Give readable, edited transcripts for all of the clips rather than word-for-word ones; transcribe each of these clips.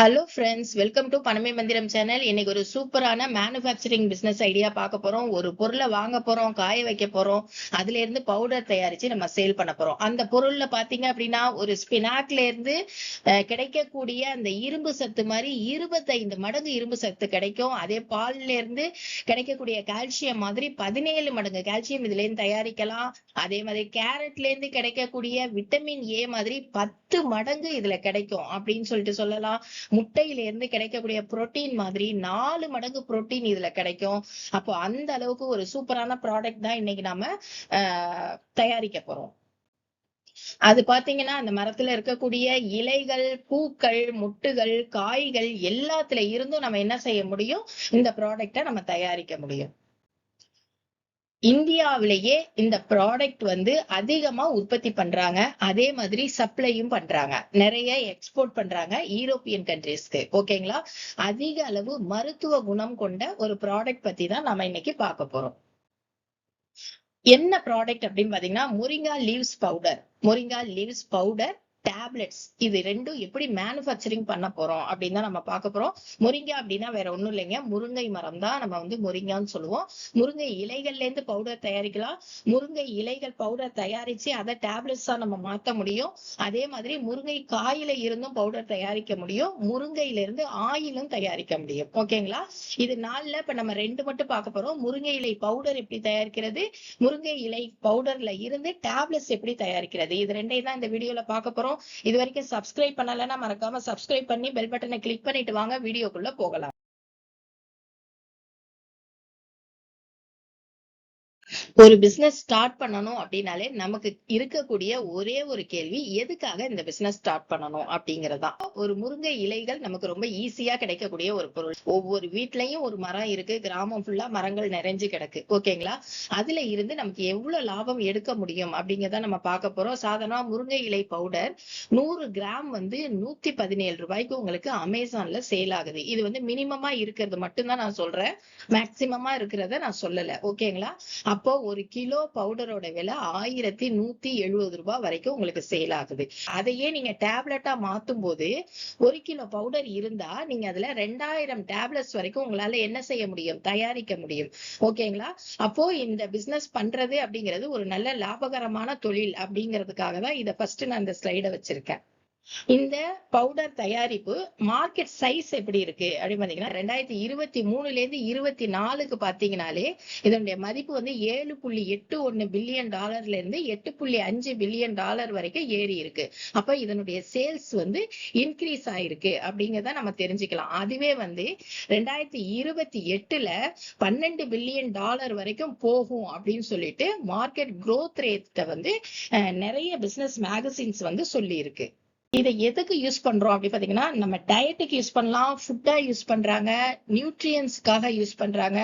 Hello friends, welcome to பணமே மந்திரம் channel. இன்னைக்கு ஒரு சூப்பரான மேனுஃபேக்சரிங் பிசினஸ் ஐடியா பார்க்க போறோம். ஒரு பொருளை வாங்க போறோம், காய வைக்க போறோம், அதுல இருந்து பவுடர் தயாரிச்சு நம்ம சேல் பண்ண போறோம். அந்த பொருள்ல பாத்தீங்க அப்படின்னா ஒரு ஸ்பினாக்ல இருந்து கிடைக்கக்கூடிய அந்த இரும்பு சத்து மாதிரி 25 மடங்கு இரும்பு சத்து கிடைக்கும். அதே பால்ல இருந்து கிடைக்கக்கூடிய கால்சியம் மாதிரி 17 மடங்கு கால்சியம் இதுல இருந்து தயாரிக்கலாம். அதே மாதிரி கேரட்ல இருந்து கிடைக்கக்கூடிய விட்டமின் ஏ மாதிரி 10 மடங்கு இதுல கிடைக்கும் அப்படின்னு சொல்லிட்டு சொல்லலாம். முட்டையில இருந்து கிடைக்கக்கூடிய புரோட்டீன் மாதிரி 4 மடங்கு புரோட்டீன் இதுல கிடைக்கும். அப்போ அந்த அளவுக்கு ஒரு சூப்பரான ப்ராடக்ட் தான் இன்னைக்கு நாம தயாரிக்க போறோம். அது பாத்தீங்கன்னா அந்த மரத்துல இருக்கக்கூடிய இலைகள், பூக்கள், முட்டுகள், காய்கள் எல்லாத்துல இருந்தும் நம்ம என்ன செய்ய முடியும், இந்த ப்ராடக்ட நம்ம தயாரிக்க முடியும். இந்தியாவிலேயே இந்த ப்ராடக்ட் அதிகமா உற்பத்தி பண்றாங்க. அதே மாதிரி சப்ளையும் பண்றாங்க. நிறைய எக்ஸ்போர்ட் பண்றாங்க யூரோப்பியன் கண்ட்ரீஸ்க்கு. ஓகேங்களா? அதிக அளவு மருத்துவ குணம் கொண்ட ஒரு ப்ராடக்ட் பத்தி தான் நம்ம இன்னைக்கு பார்க்க போறோம். என்ன ப்ராடக்ட் அப்படின்னு பாத்தீங்கன்னா moringa leaves powder. Moringa leaves powder tablets. இது ரெண்டும் எப்படி மேனுஃபேக்சரிங் பண்ண போறோம் அப்படின்னு தான் நம்ம பார்க்க போறோம். முருங்கை அப்படின்னா வேற ஒண்ணும் இல்லைங்க, முருங்கை மரம் தான் நம்ம முருங்கான்னு சொல்லுவோம். முருங்கை இலைகள்ல இருந்து பவுடர் தயாரிக்கலாம். முருங்கை இலைகள் பவுடர் தயாரிச்சு அதை டேப்லெட்ஸா நம்ம மாத்த முடியும். அதே மாதிரி முருங்கை காயில இருந்தும் பவுடர் தயாரிக்க முடியும். முருங்கையில இருந்து ஆயிலும் தயாரிக்க முடியும். ஓகேங்களா? இது நாள்ல இப்ப நம்ம ரெண்டு மட்டும் பார்க்க போறோம். முருங்கை இலை பவுடர் எப்படி தயாரிக்கிறது, முருங்கை இலை பவுடர்ல இருந்து டேப்லெட்ஸ் எப்படி தயாரிக்கிறது, இது ரெண்டையும் தான் இந்த வீடியோல பார்க்க போறோம். இது வரைக்கும் சப்ஸ்கிரைப் பண்ணலன்னா மறக்காம சப்ஸ்கிரைப் பண்ணி பெல் பட்டனை கிளிக் பண்ணிட்டு வாங்க, வீடியோக்குள்ள போகலாம். ஒரு பிசினஸ் ஸ்டார்ட் பண்ணணும் அப்படின்னாலே நமக்கு இருக்கக்கூடிய ஒரே ஒரு கேள்வி, எதுக்காக இந்த பிசினஸ் ஸ்டார்ட் பண்ணணும் அப்படிங்கறதுதான். ஒரு முருங்கை இலைகள் நமக்கு ரொம்ப ஈஸியா கிடைக்கக்கூடிய ஒரு பொருள். ஒவ்வொரு வீட்லயும் ஒரு மரம் இருக்கு, கிராமம் ஃபுல்லா மரங்கள் நிறைஞ்சு கிடக்கு. ஓகேங்களா? அதுல இருந்து நமக்கு எவ்வளவு லாபம் எடுக்க முடியும் அப்படிங்கறத நம்ம பார்க்க போறோம். சாதாரண முருங்கை இலை பவுடர் 100 கிராம் 117 ரூபாய்க்கு உங்களுக்கு அமேசான்ல சேல் ஆகுது. இது மினிமமா இருக்கிறது மட்டும்தான் நான் சொல்றேன், மேக்சிமமா இருக்கிறத நான் சொல்லல. ஓகேங்களா? அப்போ ஒரு கிலோ பவுடரோட விலை 1170 ரூபாய் வரைக்கும் உங்களுக்கு சேல் ஆகுது. அதையே நீங்க டேப்லெட்டா மாத்தும் போது 1 கிலோ பவுடர் இருந்தா நீங்க அதுல 2000 டேப்லெட்ஸ் வரைக்கும் உங்களால என்ன செய்ய முடியும், தயாரிக்க முடியும். ஓகேங்களா? அப்போ இந்த பிசினஸ் பண்றது அப்படிங்கிறது ஒரு நல்ல லாபகரமான தொழில் அப்படிங்கிறதுக்காக தான் இதை ஃபர்ஸ்ட் நான் இந்த ஸ்லைட வச்சிருக்கேன். இந்த பவுடர் தயாரிப்பு மார்க்கெட் சைஸ் எப்படி இருக்கு அப்படின்னு பாத்தீங்கன்னா 2023ல இருந்து 24க்கு பாத்தீங்கன்னாலே இதனுடைய மதிப்பு 7.81 பில்லியன் டாலர்ல இருந்து 8.5 பில்லியன் டாலர் வரைக்கும் ஏறி இருக்கு. அப்ப இதனுடைய சேல்ஸ் இன்க்ரீஸ் ஆயிருக்கு அப்படிங்கறத நம்ம தெரிஞ்சுக்கலாம். அதுவே 2028ல 12 பில்லியன் டாலர் வரைக்கும் போகும் அப்படின்னு சொல்லிட்டு மார்க்கெட் growth ரேட் நிறைய பிசினஸ் மேகசின்ஸ் சொல்லி இருக்கு. இதை எதுக்கு யூஸ் பண்றோம் அப்படி பாத்தீங்கன்னா, நம்ம டயட்டுக்கு யூஸ் பண்ணலாம், ஃபுட்டா யூஸ் பண்றாங்க, நியூட்ரியன்ஸ்க்காக யூஸ் பண்றாங்க,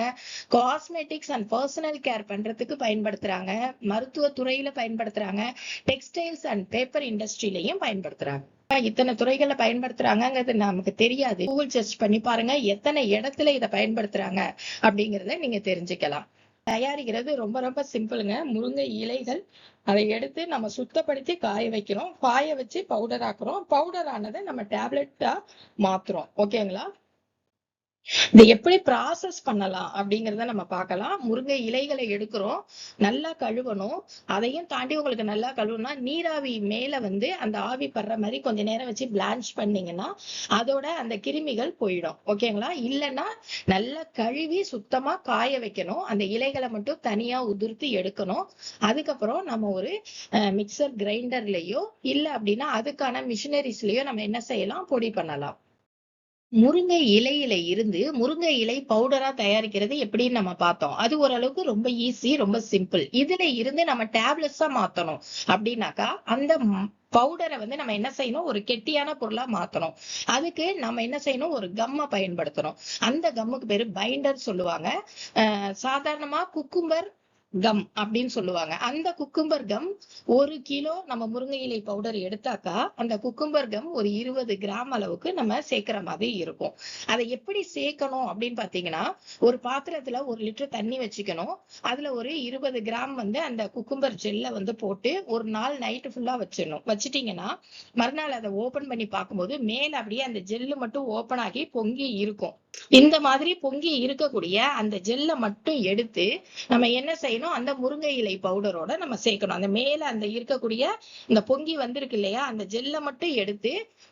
காஸ்மெட்டிக்ஸ் அண்ட் பர்சனல் கேர் பண்றதுக்கு பயன்படுத்துறாங்க, மருத்துவ துறையில பயன்படுத்துறாங்க, டெக்ஸ்டைல்ஸ் அண்ட் பேப்பர் இண்டஸ்ட்ரியிலையும் பயன்படுத்துறாங்க. இத்தனை துறைகளை பயன்படுத்துறாங்கிறது நமக்கு தெரியாது. கூகுள் சர்ச் பண்ணி பாருங்க, எத்தனை இடத்துல இதை பயன்படுத்துறாங்க அப்படிங்கறத நீங்க தெரிஞ்சுக்கலாம். தயாரிக்கிறது ரொம்ப ரொம்ப சிம்பிளுங்க. முருங்கை இலைகள் அதை எடுத்து நம்ம சுத்தப்படுத்தி காய வைக்கிறோம். காய வச்சு பவுடர் ஆக்குறோம். பவுடர் ஆனதை நம்ம டேப்லெட்டா மாத்துறோம். ஓகேங்களா? இதை எப்படி ப்ராசஸ் பண்ணலாம் அப்படிங்கறத நம்ம பார்க்கலாம். முருங்கை இலைகளை எடுக்கிறோம், நல்லா கழுவணும். அதையும் தாண்டி உங்களுக்கு நல்லா கழுவுனா நீராவி மேல அந்த ஆவி படுற மாதிரி கொஞ்ச நேரம் வச்சு பிளான்ச் பண்ணீங்கன்னா அதோட அந்த கிருமிகள் போயிடும். ஓகேங்களா? இல்லைன்னா நல்லா கழுவி சுத்தமா காய வைக்கணும். அந்த இலைகளை மட்டும் தனியா உதிர்த்து எடுக்கணும். அதுக்கப்புறம் நம்ம ஒரு மிக்சர் கிரைண்டர்லயோ இல்ல அப்படின்னா அதுக்கான மிஷினரிஸ்லயோ நம்ம என்ன செய்யலாம், பொடி பண்ணலாம். முருங்கை இலையில இருந்து முருங்கை இலை பவுடரா தயாரிக்கிறது எப்படின்னு நம்ம பார்த்தோம். அது ஓரளவுக்கு ரொம்ப ஈஸி, ரொம்ப சிம்பிள். இதுல இருந்து நம்ம டேப்லெட்ஸா மாத்தணும் அப்படின்னாக்கா அந்த பவுடரை நம்ம என்ன செய்யணும், ஒரு கெட்டியான பொருளா மாத்தணும். அதுக்கு நம்ம என்ன செய்யணும், ஒரு கம்மை பயன்படுத்தணும். அந்த கம்முக்கு பேரு பைண்டர் சொல்லுவாங்க. சாதாரணமா குக்கும்பர் கம் அப்படின்னு சொல்லுவாங்க. அந்த குக்கும்பர் கம் 1 கிலோ நம்ம முருங்கை இலை பவுடர் எடுத்தாக்கா அந்த குக்கும்பர் கம் ஒரு 20 கிராம் அளவுக்கு நம்ம சேர்க்கிற மாதிரி இருக்கும். அதை எப்படி சேர்க்கணும் அப்படின்னு பாத்தீங்கன்னா, ஒரு பாத்திரத்துல 1 லிட்டர் தண்ணி வச்சுக்கணும். அதுல ஒரு 20 கிராம் வந்து அந்த குக்கும்பர் ஜெல்ல வந்து போட்டு ஒரு நாள் நைட்டு ஃபுல்லா வச்சிடணும். வச்சுட்டீங்கன்னா மறுநாள் அதை ஓபன் பண்ணி பார்க்கும்போது மேல அப்படியே அந்த ஜெல்லு மட்டும் ஓபன் ஆகி பொங்கி இருக்கும். இந்த மாதிரி பொங்கி இருக்கக்கூடிய அந்த ஜெல்ல மட்டும் எடுத்து நம்ம என்ன செய்யணும், அந்த முருங்கை இலை பவுடரோட நம்ம சேர்க்கணும். அந்த மேல அந்த இருக்கக்கூடிய இந்த பொங்கி வந்திருக்கு இல்லையா, அந்த ஜெல்ல மட்டும் எடுத்து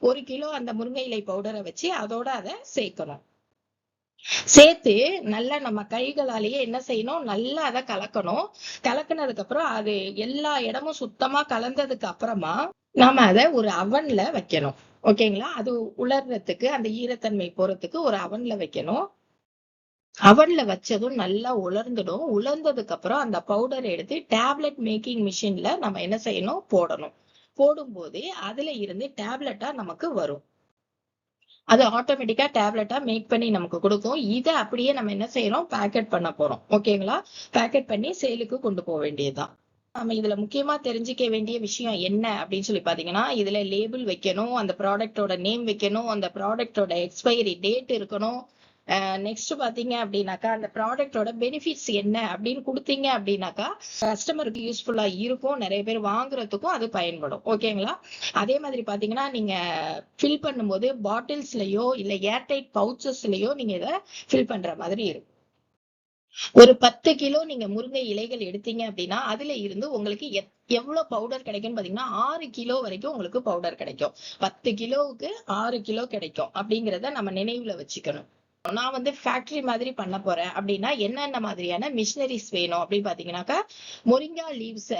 1 கிலோ அந்த முருங்கை இலை பவுடரை வச்சு அதோட அதை சேர்க்கணும். சேர்த்து நல்லா நம்ம கைகளாலேயே என்ன செய்யணும், நல்லா அதை கலக்கணும். கலக்குனதுக்கு அப்புறம் அது எல்லா இடமும் சுத்தமா கலந்ததுக்கு அப்புறமா நாம அதை ஒரு அவன்ல வைக்கணும். ஓகேங்களா? அது உலர்றதுக்கு அந்த ஈரத்தன்மை போறதுக்கு ஒரு அவன்ல வைக்கணும். அவன்ல வச்சதும் நல்லா உலர்ந்துடும். உலர்ந்ததுக்கு அப்புறம் அந்த பவுடர் எடுத்து டேப்லெட் மேக்கிங் மிஷின்ல நம்ம என்ன செய்யணும், போடணும். போடும்போது அதுல இருந்து டேப்லெட்டா நமக்கு வரும். அது ஆட்டோமேட்டிக்கா டேப்லெட்டா மேக் பண்ணி நமக்கு கொடுக்கும். இதை அப்படியே நம்ம என்ன செய்யறோம், பேக்கெட் பண்ண போறோம். ஓகேங்களா? பேக்கெட் பண்ணி சேலுக்கு கொண்டு போக வேண்டியதுதான். நம்ம இதுல முக்கியமா தெரிஞ்சுக்க வேண்டிய விஷயம் என்ன அப்படின்னு சொல்லி பாத்தீங்கன்னா, இதுல லேபிள் வைக்கணும், அந்த ப்ராடக்டோட நேம் வைக்கணும், அந்த ப்ராடக்டோட எக்ஸ்பைரி டேட் இருக்கணும். நெக்ஸ்ட் பாத்தீங்க அப்படின்னாக்கா அந்த ப்ராடக்டோட பெனிஃபிட்ஸ் என்ன அப்படின்னு கொடுத்தீங்க அப்படின்னாக்கா கஸ்டமருக்கு யூஸ்ஃபுல்லா இருக்கும், நிறைய பேர் வாங்குறதுக்கும் அது பயன்படும். ஓகேங்களா? அதே மாதிரி பாத்தீங்கன்னா நீங்க ஃபில் பண்ணும்போது பாட்டில்ஸ்லயோ இல்ல ஏர்டைட் பவுச்சஸ்லயோ நீங்க இதை ஃபில் பண்ற மாதிரி இருக்கும். ஒரு 10 கிலோ நீங்க முருங்கை இலைகள் எடுத்தீங்க அப்படின்னா அதுல இருந்து உங்களுக்கு எவ்வளவு பவுடர் கிடைக்கும்னு பாத்தீங்கன்னா 6 கிலோ வரைக்கும் உங்களுக்கு பவுடர் கிடைக்கும். 10 கிலோவுக்கு 6 கிலோ கிடைக்கும் அப்படிங்கிறத நம்ம நினைவுல வச்சுக்கணும். நான் வந்து ஃபேக்டரி மாதிரி பண்ண போறேன் அப்படின்னா என்னென்ன மாதிரியான மிஷினரிஸ் வேணும் அப்படின்னு பாத்தீங்கன்னாக்கா, மொரிங்கா லீவ்ஸ,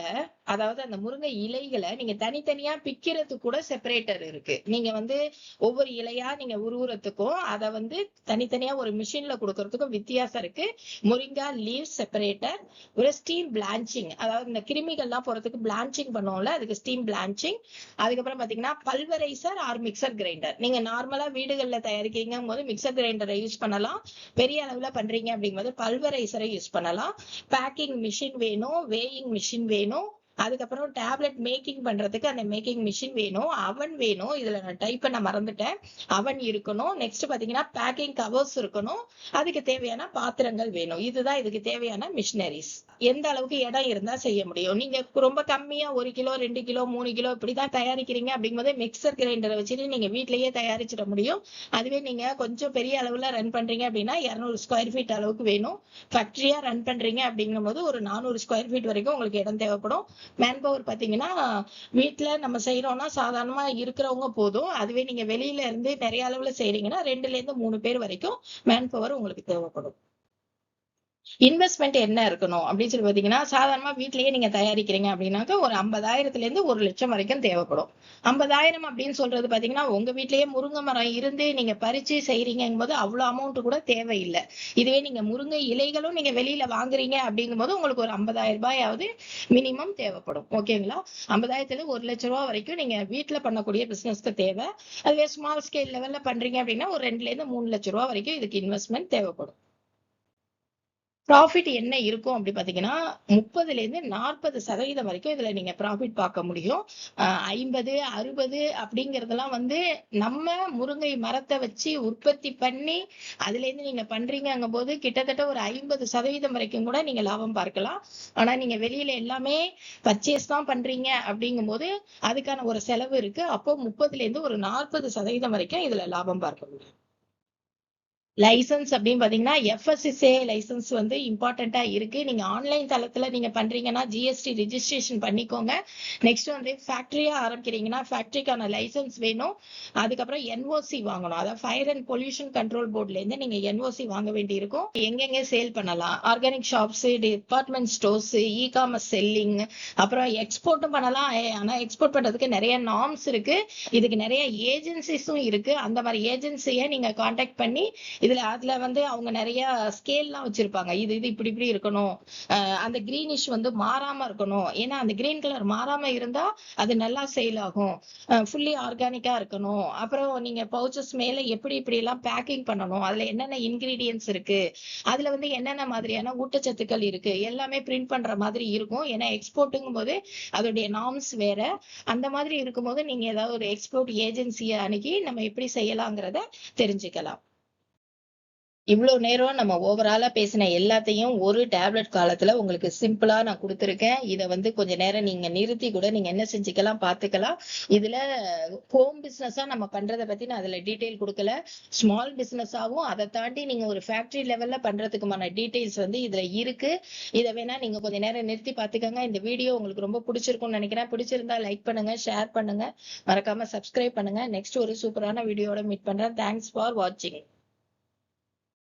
அதாவது அந்த முருங்கை இலைகளை நீங்க தனித்தனியா பிக்கிறதுக்கு கூட செப்பரேட்டர் இருக்கு. நீங்க வந்து ஒவ்வொரு இலையா நீங்க உருவுறதுக்கும் அதை வந்து தனித்தனியா ஒரு மிஷின்ல கொடுக்கறதுக்கும் வித்தியாசம் இருக்கு. மொரிங்கா லீவ் செப்பரேட்டர், ஒரு ஸ்டீம் பிளான்ச்சிங், அதாவது இந்த கிருமிகள்லாம் போறதுக்கு பிளான்ச்சிங் பண்ணுவோம்ல, அதுக்கு ஸ்டீம் பிளான்ச்சிங். அதுக்கப்புறம் பாத்தீங்கன்னா பல்வரைசர் ஆர் மிக்சர் கிரைண்டர். நீங்க நார்மலா வீடுகள்ல தயாரிக்கிறீங்க போது மிக்சர் கிரைண்டரை யூஸ் பண்ணலாம். பெரிய அளவுல பண்றீங்க அப்படிங்கும்போது பல்வரைசரை யூஸ் பண்ணலாம். பேக்கிங் மிஷின் வேணும், வேயிங் மிஷின் வேணும். அதுக்கப்புறம் டேப்லெட் மேக்கிங் பண்றதுக்கு அந்த மேக்கிங் மிஷின் வேணும், அவன் வேணும். இதுல நான் டைப் பண்ண மறந்துட்டேன். அவன் இருக்கணும். நெக்ஸ்ட் பாத்தீங்கன்னா பேக்கிங் கவர்ஸ் இருக்கணும். அதுக்கு தேவையான பாத்திரங்கள் வேணும். இதுதான் இதுக்கு தேவையான மிஷினரிஸ். எந்த அளவுக்கு இடம் இருந்தா செய்ய முடியும். நீங்க ரொம்ப கம்மியா 1 கிலோ 2 கிலோ 3 கிலோ இப்படிதான் தயாரிக்கிறீங்க அப்படிங்கும்போது மிக்சர் கிரைண்டரை வச்சுட்டு நீங்க வீட்லயே தயாரிச்சிட முடியும். அதுவே நீங்க கொஞ்சம் பெரிய அளவுல ரன் பண்றீங்க அப்படின்னா 200 ஸ்கொயர் ஃபீட் அளவுக்கு வேணும். ஃபேக்டரியா ரன் பண்றீங்க அப்படிங்கும் போது ஒரு 400 ஸ்கொயர் ஃபீட் வரைக்கும் உங்களுக்கு இடம் தேவைப்படும். மேன் பவர் பாத்தீங்கன்னா வீட்டுல நம்ம செய்யறோம்னா சாதாரணமா இருக்கிறவங்க போதும். அதுவே நீங்க வெளியில இருந்து நிறைய அளவுல செய்யறீங்கன்னா 2ல இருந்து 3 பேர் வரைக்கும் மேன் பவர் உங்களுக்கு தேவைப்படும். இன்வெஸ்ட்மெண்ட் என்ன இருக்கணும் அப்படின்னு சொல்லி பாத்தீங்கன்னா, சாதாரணமா வீட்லயே நீங்க தயாரிக்கிறீங்க அப்படின்னாக்க ஒரு 50,000 இருந்து 1 லட்சம் வரைக்கும் தேவைப்படும். 50,000 அப்படின்னு சொல்றது பாத்தீங்கன்னா உங்க வீட்லயே முருங்கை மரம் இருந்து நீங்க பறிச்சு செய்யறீங்கும் போது அவ்வளவு அமௌண்ட் கூட தேவையில்லை. இதுவே நீங்க முருங்கை இலைகளும் நீங்க வெளியில வாங்குறீங்க அப்படிங்கும் போது உங்களுக்கு ஒரு 50,000 ரூபாயாவது மினிமம் தேவைப்படும். ஓகேங்களா? 50,000 1 லட்சம் ரூபாய் வரைக்கும் நீங்க வீட்டுல பண்ணக்கூடிய பிசினஸ்க்கு தேவை. அதுவே ஸ்மால் ஸ்கேல் லெவல்ல பண்றீங்க அப்படின்னா ஒரு 2ல இருந்து 3 லட்சம் ரூபாய் வரைக்கும் இதுக்கு இன்வெஸ்ட்மெண்ட் தேவைப்படும். ப்ராஃபிட் என்ன இருக்கும் அப்படி பாத்தீங்கன்னா 30ல இருந்து 40% வரைக்கும் இதுல நீங்க ப்ராஃபிட் பார்க்க முடியும். 50, 60 அப்படிங்கறதெல்லாம் வந்து நம்ம முருங்கை மரத்தை வச்சு உற்பத்தி பண்ணி அதுல இருந்து நீங்க பண்றீங்கும் போது கிட்டத்தட்ட ஒரு 50% வரைக்கும் கூட நீங்க லாபம் பார்க்கலாம். ஆனா நீங்க வெளியில எல்லாமே பர்ச்சேஸ் தான் பண்றீங்க அப்படிங்கும் போது அதுக்கான ஒரு செலவு இருக்கு. அப்போ 30ல இருந்து ஒரு 40% வரைக்கும் இதுல லாபம் பார்க்க முடியும். லைசன்ஸ் அப்படின்னு பாத்தீங்கன்னா FSSAI லைசன்ஸ் வந்து இம்பார்ட்டண்டா இருக்கு. நீங்க ஆன்லைன் தளத்துல நீங்க பண்றீங்கன்னா GST ரிஜிஸ்ட்ரேஷன் பண்ணிக்கோங்க. நெக்ஸ்ட் வந்து ஃபேக்டரியா ஆரம்பிக்கிறீங்கன்னா ஃபேக்டரிக்கான லைசன்ஸ் வேணும். அதுக்கப்புறம் NOC வாங்கணும். அதாவது ஃபயர் அண்ட் பொல்யூஷன் கண்ட்ரோல் போர்ட்ல இருந்து நீங்க NOC வாங்க வேண்டி இருக்கும். எங்கெங்க சேல் பண்ணலாம், organic shops, department stores, e-commerce selling, அப்புறம் எக்ஸ்போர்ட்டும் பண்ணலாம். ஆனா எக்ஸ்போர்ட் பண்றதுக்கு நிறைய நார்ம்ஸ் இருக்கு. இதுக்கு நிறைய ஏஜென்சிஸும் இருக்கு. அந்த மாதிரி ஏஜென்சியை நீங்க கான்டாக்ட் பண்ணி அதுல வந்து அவங்க நிறைய ஸ்கேல்லாம் வச்சிருப்பாங்க. இது இது இப்படி இப்படி இருக்கணும், அந்த கிரீனிஷ் வந்து மாறாம இருக்கணும். ஏன்னா அந்த கிரீன் கலர் மாறாம இருந்தா அது நல்லா சேல் ஆகும். ஃபுல்லி ஆர்கானிக்கா இருக்கணும். அப்புறம் நீங்க பவுச்சஸ் மேல எப்படி இப்படி எல்லாம் பேக்கிங் பண்ணணும், அதுல என்னென்ன இன்கிரீடியன்ஸ் இருக்கு, அதுல வந்து என்னென்ன மாதிரியான ஊட்டச்சத்துக்கள் இருக்கு, எல்லாமே பிரிண்ட் பண்ற மாதிரி இருக்கும். ஏன்னா எக்ஸ்போர்ட்டுங்கும் போது அதோடைய நார்ம்ஸ் வேற. அந்த மாதிரி இருக்கும்போது நீங்க ஏதாவது ஒரு எக்ஸ்போர்ட் ஏஜென்சியை அணுகி நம்ம எப்படி செய்யலாங்கிறத தெரிஞ்சுக்கலாம். இவ்வளவு நேரம் நம்ம ஓவராலா பேசின எல்லாத்தையும் ஒரு டேப்லெட் காலத்துல உங்களுக்கு சிம்பிளா நான் கொடுத்துருக்கேன். இதை வந்து கொஞ்ச நேரம் நீங்க நிறுத்தி கூட நீங்க என்ன செஞ்சுக்கலாம் பார்த்துக்கலாம். இதுல ஹோம் பிசினஸா நம்ம பண்றதை பத்தி நான் அதுல டீட்டெயில் கொடுக்கல. ஸ்மால் பிசினஸாவும் அதை தாண்டி நீங்க ஒரு ஃபேக்டரி லெவல்ல பண்றதுக்குமான டீட்டெயில்ஸ் வந்து இதுல இருக்கு. இதை வேணா நீங்க கொஞ்ச நேரம் நிறுத்தி பார்த்துக்கோங்க. இந்த வீடியோ உங்களுக்கு ரொம்ப பிடிச்சிருக்கும்னு நினைக்கிறேன். பிடிச்சிருந்தா லைக் பண்ணுங்க, ஷேர் பண்ணுங்க, மறக்காம சப்ஸ்கிரைப் பண்ணுங்க. நெக்ஸ்ட் ஒரு சூப்பரான வீடியோட மீட் பண்றேன். தேங்க்ஸ் ஃபார் வாட்சிங்.